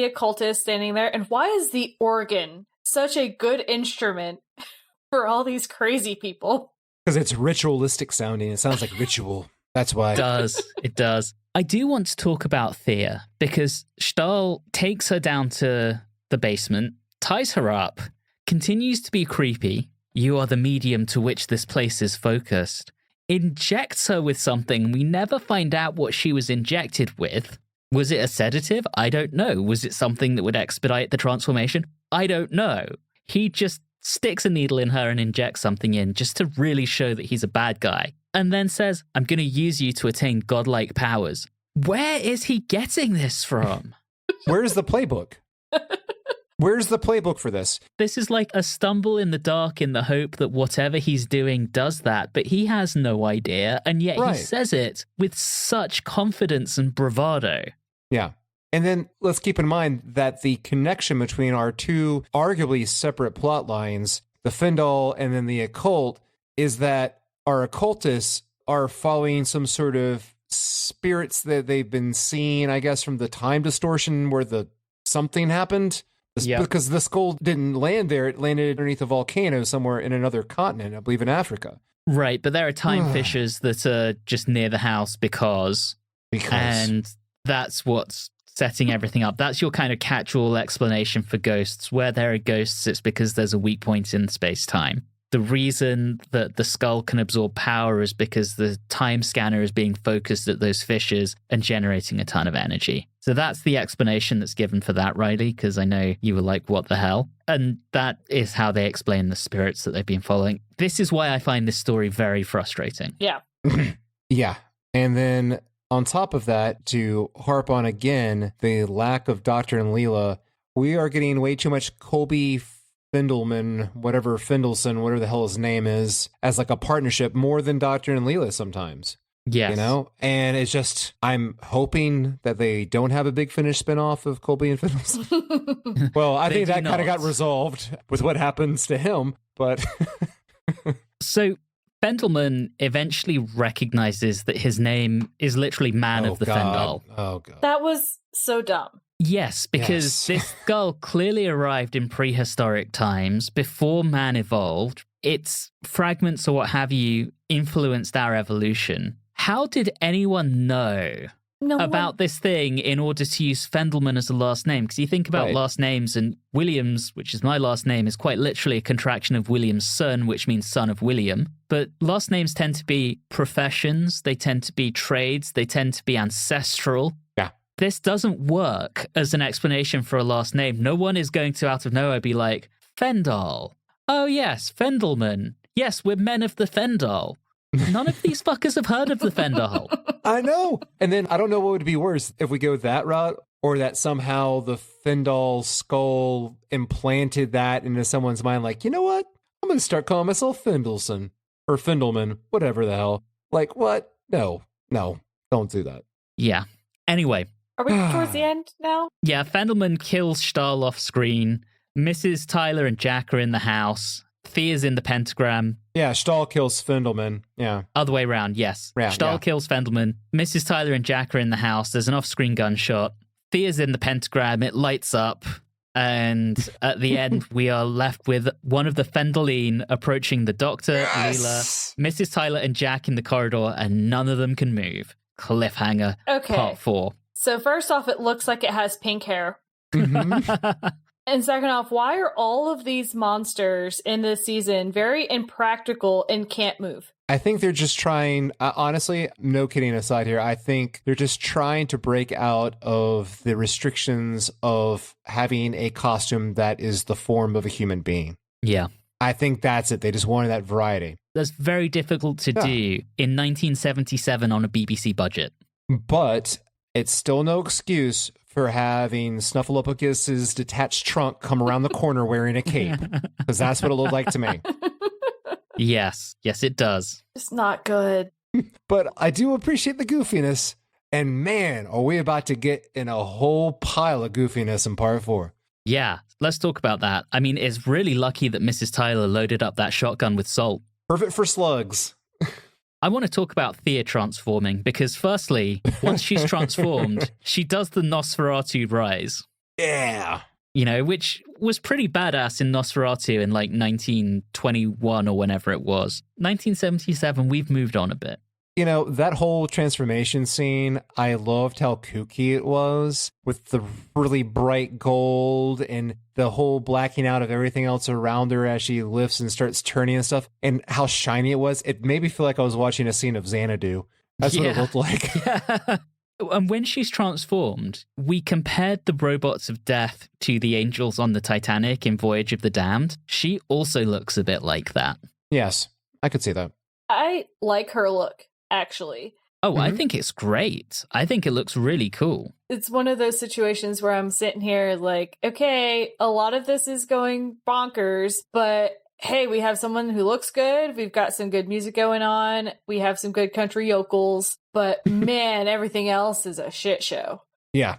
occultist standing there. And why is the organ such a good instrument for all these crazy people? Because it's ritualistic sounding. It sounds like ritual. That's why. It does. I do want to talk about Thea, because Stahl takes her down to the basement, ties her up, continues to be creepy. You are the medium to which this place is focused. Injects her with something. We never find out what she was injected with. Was it a sedative? I don't know. Was it something that would expedite the transformation? I don't know. He just sticks a needle in her and injects something in just to really show that he's a bad guy. And then says, I'm going to use you to attain godlike powers. Where is he getting this from? Where's the playbook? Where's the playbook for this? This is like a stumble in the dark in the hope that whatever he's doing does that, but he has no idea, and yet he says it with such confidence and bravado. Yeah. And then let's keep in mind that the connection between our two arguably separate plot lines, the Fendahl and then the occult, is that our occultists are following some sort of spirits that they've been seeing, I guess, from the time distortion where the something happened. Because the skull didn't land there. It landed underneath a volcano somewhere in another continent, I believe in Africa. Right, but there are time fissures that are just near the house because. And that's what's setting everything up. That's your kind of catch-all explanation for ghosts. Where there are ghosts, it's because there's a weak point in space-time. The reason that the skull can absorb power is because the time scanner is being focused at those fissures and generating a ton of energy. So that's the explanation that's given for that, Reilly, because I know you were like, what the hell? And that is how they explain the spirits that they've been following. This is why I find this story very frustrating. Yeah. Yeah. And then on top of that, to harp on again, the lack of Doctor and Leela, we are getting way too much Colby Fendelman, whatever the hell his name is, as like a partnership more than Doctor and Leela sometimes. Yes. You know? And it's just, I'm hoping that they don't have a Big Finish spinoff of Colby and Fendelson. Well, I think that kind of got resolved with what happens to him, but... So Fendelman eventually recognizes that his name is literally Man of the Fendahl. Oh, God. That was so dumb. Yes, because this skull clearly arrived in prehistoric times before man evolved. Its fragments or what have you influenced our evolution. How did anyone know about this thing in order to use Fendelman as a last name? Because you think about last names, and Williams, which is my last name, is quite literally a contraction of William's son, which means son of William. But last names tend to be professions, they tend to be trades, they tend to be ancestral. This doesn't work as an explanation for a last name. No one is going to, out of nowhere, be like, Fendahl. Oh, yes, Fendelman. Yes, we're men of the Fendahl. None of these fuckers have heard of the Fendahl. I know. And then I don't know what would be worse if we go that route or that somehow the Fendahl skull implanted that into someone's mind. Like, you know what? I'm going to start calling myself Fendelson or Fendelman, whatever the hell. Like, what? No, don't do that. Yeah. Anyway. Are we towards the end now? Yeah, Fendelman kills Stahl off screen. Mrs. Tyler and Jack are in the house. Thea's in the pentagram. Yeah, Stahl kills Fendelman. Yeah. Other way around, yes. Yeah, Stahl kills Fendelman. Mrs. Tyler and Jack are in the house. There's an off-screen gunshot. Thea's in the pentagram. It lights up. And at the end, we are left with one of the Fendaline approaching the doctor, Leela, Mrs. Tyler and Jack in the corridor, and none of them can move. Cliffhanger. Okay. Part 4. So first off, it looks like it has pink hair. Mm-hmm. And second off, why are all of these monsters in this season very impractical and can't move? I think they're just trying, honestly, no kidding aside here, I think they're just trying to break out of the restrictions of having a costume that is the form of a human being. Yeah. I think that's it. They just wanted that variety. That's very difficult to do in 1977 on a BBC budget. But it's still no excuse for having Snuffleupagus' detached trunk come around the corner wearing a cape. Because that's what it looked like to me. Yes, it does. It's not good. But I do appreciate the goofiness. And man, are we about to get in a whole pile of goofiness in part 4. Yeah, let's talk about that. I mean, it's really lucky that Mrs. Tyler loaded up that shotgun with salt. Perfect for slugs. I want to talk about Thea transforming because firstly, once she's transformed, she does the Nosferatu rise. Yeah. You know, which was pretty badass in Nosferatu in like 1921 or whenever it was. 1977, we've moved on a bit. You know, that whole transformation scene, I loved how kooky it was with the really bright gold and the whole blacking out of everything else around her as she lifts and starts turning and stuff, and how shiny it was. It made me feel like I was watching a scene of Xanadu. That's what it looked like. Yeah. And when she's transformed, we compared the robots of death to the angels on the Titanic in Voyage of the Damned. She also looks a bit like that. Yes, I could see that. I like her look, actually. Oh, I think it's great. I think it looks really cool. It's one of those situations where I'm sitting here like, okay, a lot of this is going bonkers, but hey, we have someone who looks good. We've got some good music going on. We have some good country yokels, but man, everything else is a shit show. Yeah.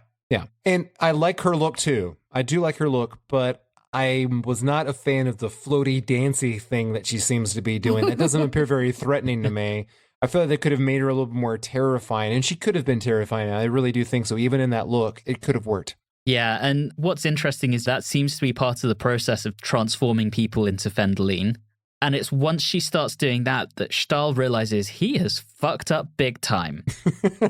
And I like her look too. I do like her look, but I was not a fan of the floaty, dancey thing that she seems to be doing. It doesn't appear very threatening to me. I feel like they could have made her a little bit more terrifying, and she could have been terrifying. I really do think so. Even in that look, it could have worked. Yeah, and what's interesting is that seems to be part of the process of transforming people into Fendaline. And it's once she starts doing that Stahl realizes he has fucked up big time.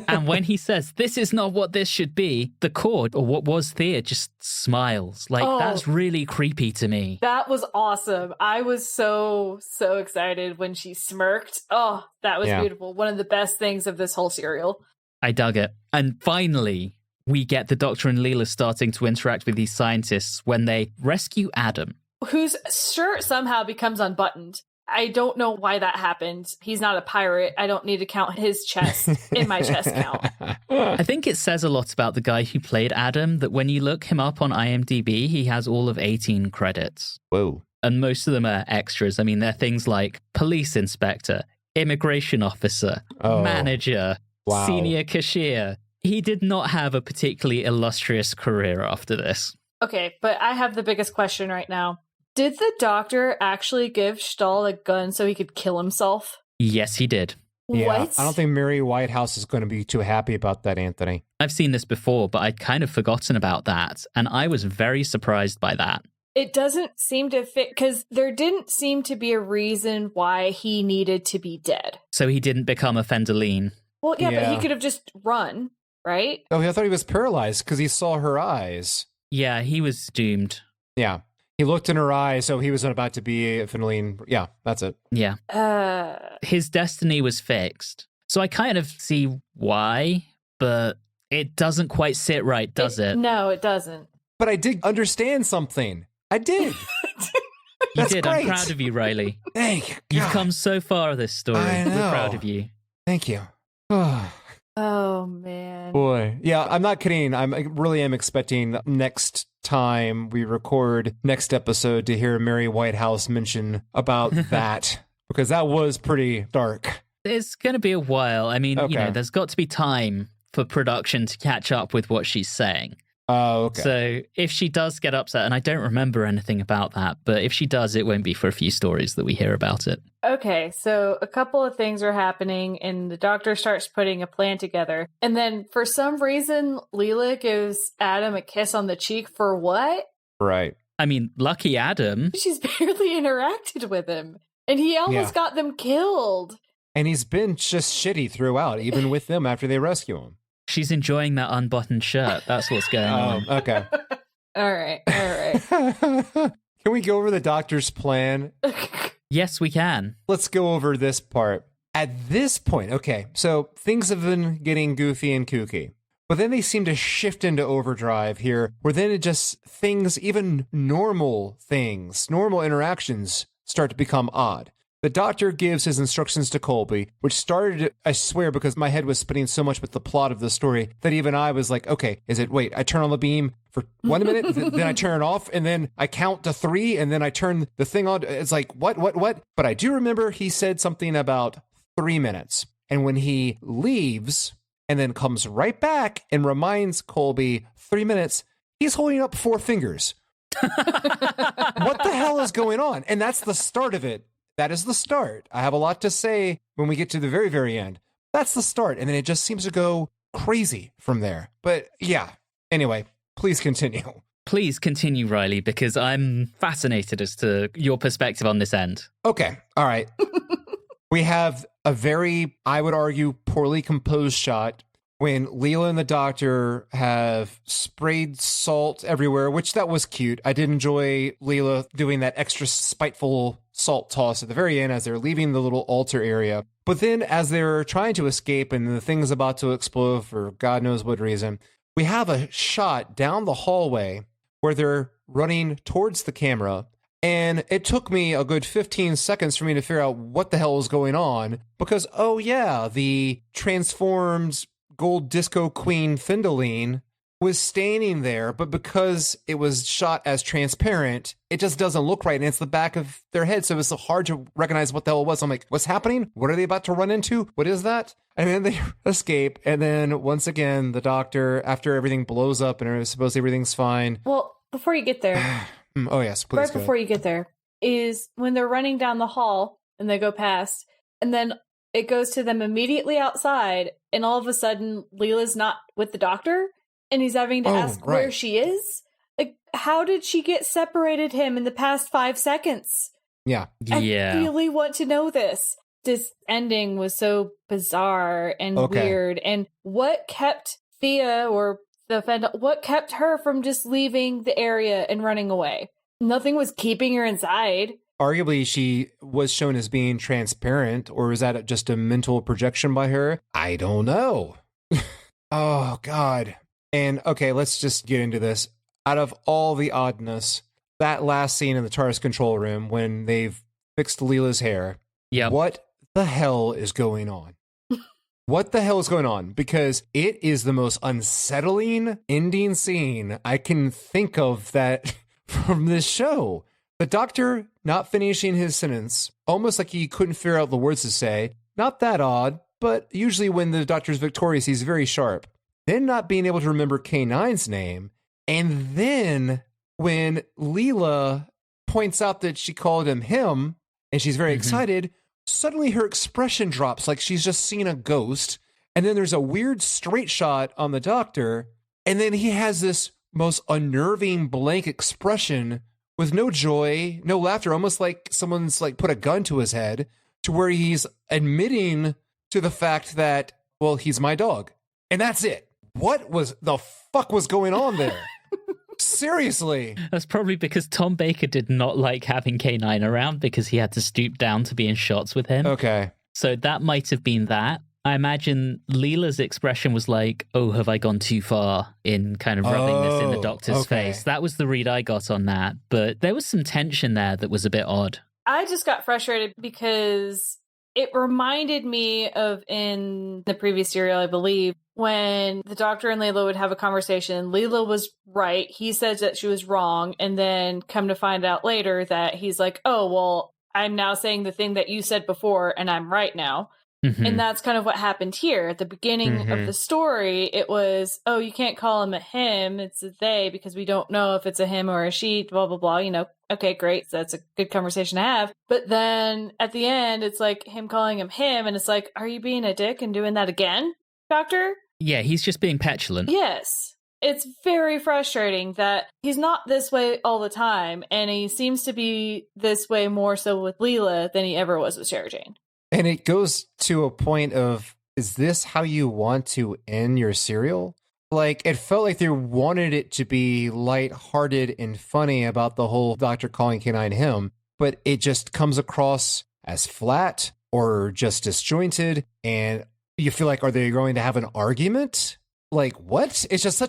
And when he says, this is not what this should be, the cord, or what was Thea, just smiles. Like, that's really creepy to me. That was awesome. I was so excited when she smirked. Oh, that was beautiful. One of the best things of this whole serial. I dug it. And finally, we get the Doctor and Leela starting to interact with these scientists when they rescue Adam, whose shirt somehow becomes unbuttoned. I don't know why that happened. He's not a pirate. I don't need to count his chest in my chest count. I think it says a lot about the guy who played Adam that when you look him up on IMDb, he has all of 18 credits. Whoa. And most of them are extras. I mean, they're things like police inspector, immigration officer, manager, senior cashier. He did not have a particularly illustrious career after this. Okay, but I have the biggest question right now. Did the doctor actually give Stahl a gun so he could kill himself? Yes, he did. Yeah, What? I don't think Mary Whitehouse is going to be too happy about that, Anthony. I've seen this before, but I'd kind of forgotten about that, and I was very surprised by that. It doesn't seem to fit, because there didn't seem to be a reason why he needed to be dead. So he didn't become a Fendaline. Well, yeah, but he could have just run, right? Oh, I thought he was paralyzed because he saw her eyes. Yeah, he was doomed. Yeah. He looked in her eyes, so he was about to be a Fendaline. Yeah, that's it. Yeah. His destiny was fixed. So I kind of see why, but it doesn't quite sit right, does it? No, it doesn't. But I did understand something. I did. That's did. great. I'm proud of you, Reilly. Thank you. You've God. come so far this story. I know. We're proud of you. Thank you. Oh, man. Boy. Yeah, I'm not kidding. I really am expecting next time we record next episode to hear Mary Whitehouse mention about that, because that was pretty dark. It's going to be a while. I mean, Okay. there's got to be time for production to catch up with what she's saying. Oh, okay. So if she does get upset, and I don't remember anything about that, but if she does, it won't be for a few stories that we hear about it. Okay, so a couple of things are happening, and the doctor starts putting a plan together. And then for some reason, Leela gives Adam a kiss on the cheek for what? Right. I mean, lucky Adam. She's barely interacted with him. And he almost got them killed. And he's been just shitty throughout, even with them after they rescue him. She's enjoying that unbuttoned shirt. That's what's going on. Okay. All right. Can we go over the doctor's plan? Yes, we can. Let's go over this part. At this point, okay, so things have been getting goofy and kooky, but then they seem to shift into overdrive here, where then it just things, even normal things, normal interactions start to become odd. The doctor gives his instructions to Colby, which started, I swear, because my head was spinning so much with the plot of the story that even I was like, okay, wait, I turn on the beam for 1 minute, then I turn it off, and then I count to 3, and then I turn the thing on. It's like, what? But I do remember he said something about 3 minutes. And when he leaves and then comes right back and reminds Colby 3 minutes, he's holding up 4 fingers. What the hell is going on? And that's the start of it. That is the start. I have a lot to say when we get to the very, very end. That's the start. And then it just seems to go crazy from there. But yeah, anyway, please continue. Please continue, Reilly, because I'm fascinated as to your perspective on this end. Okay. All right. We have a very, I would argue, poorly composed shot when Leela and the doctor have sprayed salt everywhere, which that was cute. I did enjoy Leela doing that extra spiteful salt toss at the very end as they're leaving the little altar area. But then as they're trying to escape and the thing's about to explode for God knows what reason, we have a shot down the hallway where they're running towards the camera. And it took me a good 15 seconds for me to figure out what the hell was going on because, oh yeah, the transformed gold disco queen Fendahl was standing there, but because it was shot as transparent, it just doesn't look right, and it's the back of their head, so it's so hard to recognize what the hell it was. I'm like, what's happening? What are they about to run into? What is that? And then they escape, and then once again, the doctor, after everything blows up and supposedly everything's fine. Well, before you get there, oh yes, please. right before you get there, is when they're running down the hall and they go past, and then it goes to them immediately outside, and all of a sudden, Leela's not with the doctor. And he's having to ask where she is? Like, how did she get separated him in the past 5 seconds? Yeah. I really want to know this. This ending was so bizarre and weird. And what kept Thea or the Fendahl, what kept her from just leaving the area and running away? Nothing was keeping her inside. Arguably, she was shown as being transparent, or is that just a mental projection by her? I don't know. Oh, God. And okay, let's just get into this. Out of all the oddness, that last scene in the TARDIS control room when they've fixed Leela's hair, what the hell is going on? What the hell is going on? Because it is the most unsettling ending scene I can think of that from this show. The doctor not finishing his sentence, almost like he couldn't figure out the words to say. Not that odd, but usually when the doctor's victorious, he's very sharp. Then not being able to remember K9's name. And then when Leela points out that she called him, and she's very excited, suddenly her expression drops like she's just seen a ghost. And then there's a weird straight shot on the doctor. And then he has this most unnerving blank expression with no joy, no laughter, almost like someone's like put a gun to his head, to where he's admitting to the fact that, well, he's my dog. And that's it. What was the fuck was going on there? Seriously. That's probably because Tom Baker did not like having K9 around because he had to stoop down to be in shots with him. Okay. So that might have been that. I imagine Leela's expression was like, oh, have I gone too far in kind of rubbing this in the doctor's face? That was the read I got on that. But there was some tension there that was a bit odd. I just got frustrated because it reminded me of in the previous serial, I believe, when the doctor and Leela would have a conversation. Leela was right. He says that she was wrong. And then come to find out later that he's like, oh, well, I'm now saying the thing that you said before and I'm right now. Mm-hmm. And that's kind of what happened here. At the beginning of the story, it was, oh, you can't call him a him, it's a they, because we don't know if it's a him or a she, blah, blah, blah. You know, okay, great. So that's a good conversation to have. But then at the end, it's like him calling him him. And it's like, are you being a dick and doing that again, Doctor? Yeah, he's just being petulant. Yes. It's very frustrating that he's not this way all the time. And he seems to be this way more so with Leela than he ever was with Sarah Jane. And it goes to a point of, is this how you want to end your serial? Like, it felt like they wanted it to be lighthearted and funny about the whole Doctor calling Canine him, but it just comes across as flat or just disjointed. And you feel like, are they going to have an argument? Like, what? It's just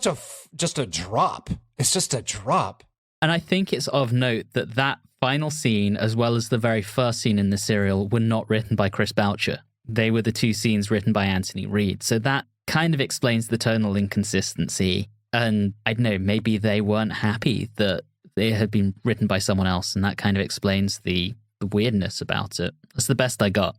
just a drop. It's just a drop. And I think it's of note that that final scene, as well as the very first scene in the serial, were not written by Chris Boucher. They were the two scenes written by Anthony Reed. So that kind of explains the tonal inconsistency. And I don't know, maybe they weren't happy that it had been written by someone else. And that kind of explains the weirdness about it. That's the best I got.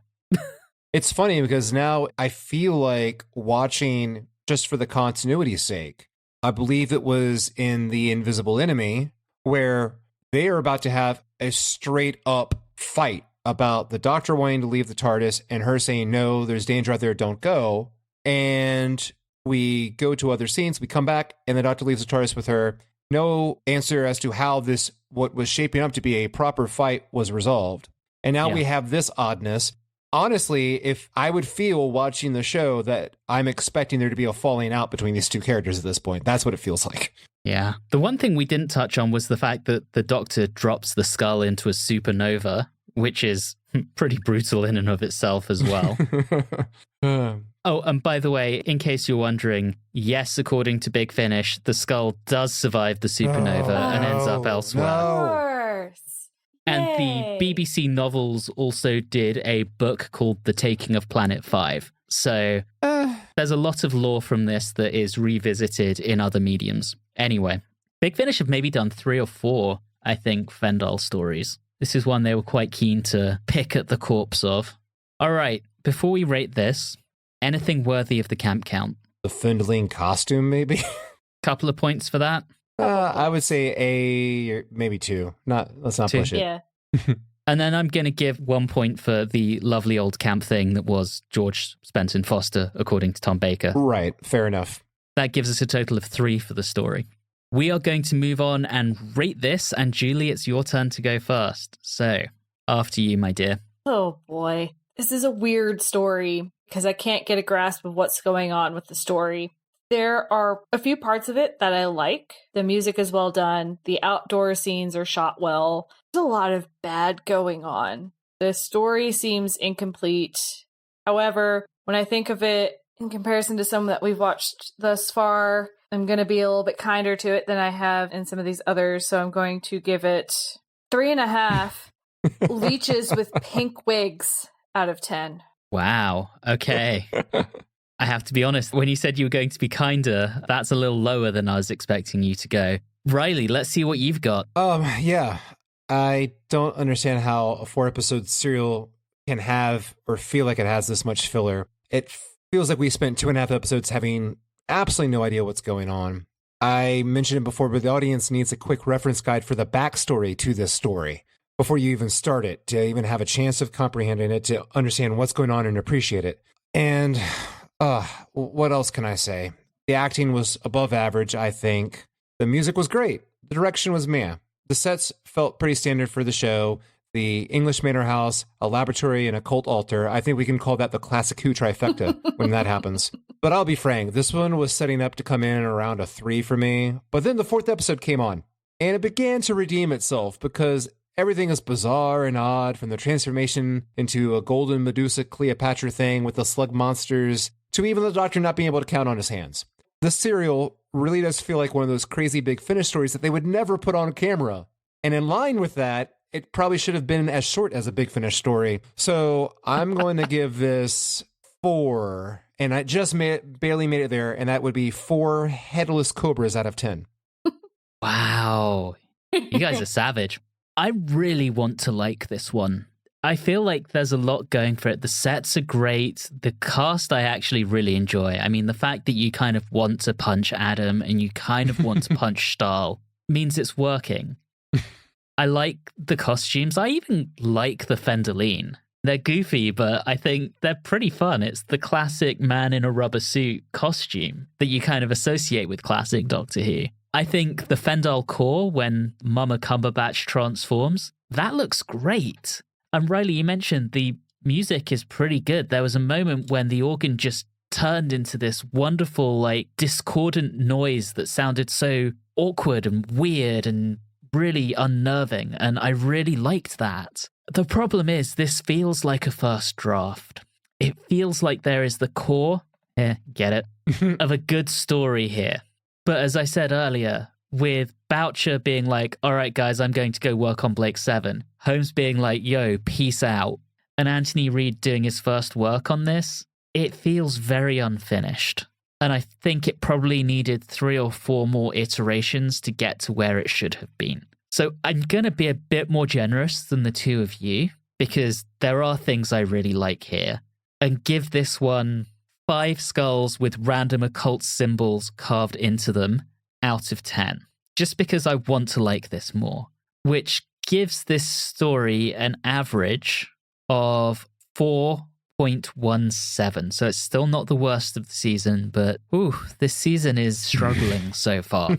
It's funny because now I feel like watching, just for the continuity's sake, I believe it was in The Invisible Enemy, where they are about to have a straight up fight about the Doctor wanting to leave the TARDIS and her saying, no, there's danger out there, don't go. And we go to other scenes, we come back, and the Doctor leaves the TARDIS with her. No answer as to how this, what was shaping up to be a proper fight, was resolved. And now we have this oddness. Honestly, if I would feel watching the show that I'm expecting there to be a falling out between these two characters at this point. That's what it feels like. Yeah. The one thing we didn't touch on was the fact that the Doctor drops the skull into a supernova, which is pretty brutal in and of itself as well. Oh, and by the way, in case you're wondering, yes, according to Big Finish, the skull does survive the supernova and ends up elsewhere. No. And Yay. the BBC novels also did a book called The Taking of Planet 5. So there's a lot of lore from this that is revisited in other mediums. Anyway, Big Finish have maybe done 3 or 4, I think, Fendahl stories. This is one they were quite keen to pick at the corpse of. All right, before we rate this, anything worthy of the camp count? The Fendaline costume, maybe? Couple of points for that? I would say A, or maybe 2. Let's not 2. push it. Yeah. And then I'm going to give 1 point for the lovely old camp thing that was George Spenton Foster, according to Tom Baker. Right, fair enough. That gives us a total of 3 for the story. We are going to move on and rate this, and Julie, it's your turn to go first. So, after you, my dear. Oh boy. This is a weird story because I can't get a grasp of what's going on with the story. There are a few parts of it that I like. The music is well done. The outdoor scenes are shot well. There's a lot of bad going on. The story seems incomplete. However, when I think of it in comparison to some that we've watched thus far, I'm going to be a little bit kinder to it than I have in some of these others. So I'm going to give it 3.5 leeches with pink wigs out of 10. Wow. Okay. I have to be honest, when you said you were going to be kinder, that's a little lower than I was expecting you to go. Reilly, let's see what you've got. Yeah. I don't understand how a 4-episode serial can have or feel like it has this much filler. It feels like we spent 2.5 episodes having absolutely no idea what's going on. I mentioned it before, but the audience needs a quick reference guide for the backstory to this story before you even start it, to even have a chance of comprehending it, to understand what's going on and appreciate it. And what else can I say? The acting was above average, I think. The music was great. The direction was meh. The sets felt pretty standard for the show. The English manor house, a laboratory, and a cult altar. I think we can call that the classic Who trifecta when that happens. But I'll be frank, this one was setting up to come in around a 3 for me. But then the 4th episode came on, and it began to redeem itself because everything is bizarre and odd, from the transformation into a golden Medusa Cleopatra thing with the slug monsters, to even the Doctor not being able to count on his hands. The serial really does feel like one of those crazy Big Finish stories that they would never put on camera. And in line with that, it probably should have been as short as a Big Finish story. So I'm going to give this 4, and I just barely made it there, and that would be 4 headless cobras out of 10. Wow. You guys are savage. I really want to like this one. I feel like there's a lot going for it. The sets are great. The cast I actually really enjoy. I mean, the fact that you kind of want to punch Adam and you kind of want to punch Stahl means it's working. I like the costumes. I even like the Fendahl. They're goofy, but I think they're pretty fun. It's the classic man in a rubber suit costume that you kind of associate with classic Doctor Who. I think the Fendahl core, when Mama Cumberbatch transforms, that looks great. And Reilly, you mentioned the music is pretty good. There was a moment when the organ just turned into this wonderful, like, discordant noise that sounded so awkward and weird and really unnerving, and I really liked that. The problem is, this feels like a first draft. It feels like there is the core, get it, of a good story here. But as I said earlier, with Boucher being like, all right, guys, I'm going to go work on Blake 7, Holmes being like, yo, peace out, and Anthony Reed doing his first work on this, it feels very unfinished. And I think it probably needed 3 or 4 more iterations to get to where it should have been. So I'm going to be a bit more generous than the two of you, because there are things I really like here, and give this one 5 skulls with random occult symbols carved into them out of 10. Just because I want to like this more, which gives this story an average of 4.17. So it's still not the worst of the season, but this season is struggling so far.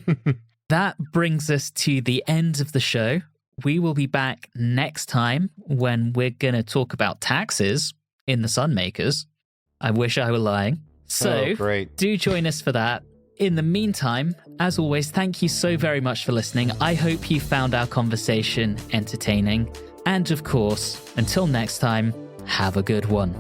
That brings us to the end of the show. We will be back next time when we're going to talk about taxes in the Sunmakers. I wish I were lying. So great. Do join us for that. In the meantime, as always, thank you so very much for listening. I hope you found our conversation entertaining. And of course, until next time, have a good one.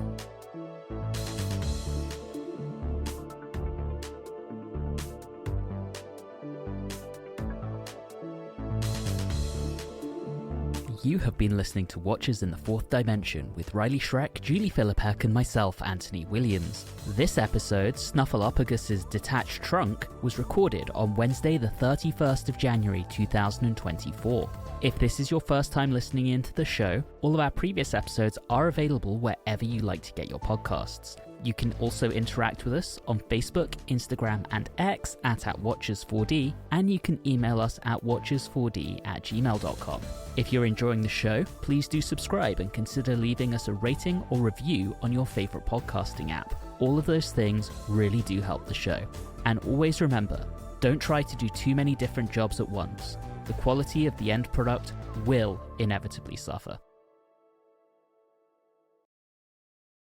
You have been listening to Watchers in the Fourth Dimension with Reilly Schreck, Julie Philippek, and myself, Anthony Williams. This episode, Snuffleupagus' Detached Trunk, was recorded on Wednesday the 31st of January 2024. If this is your first time listening into the show, all of our previous episodes are available wherever you like to get your podcasts. You can also interact with us on Facebook, Instagram, and X at @Watchers4D, and you can email us at watchers4d@gmail.com. If you're enjoying the show, please do subscribe and consider leaving us a rating or review on your favorite podcasting app. All of those things really do help the show. And always remember, don't try to do too many different jobs at once. The quality of the end product will inevitably suffer.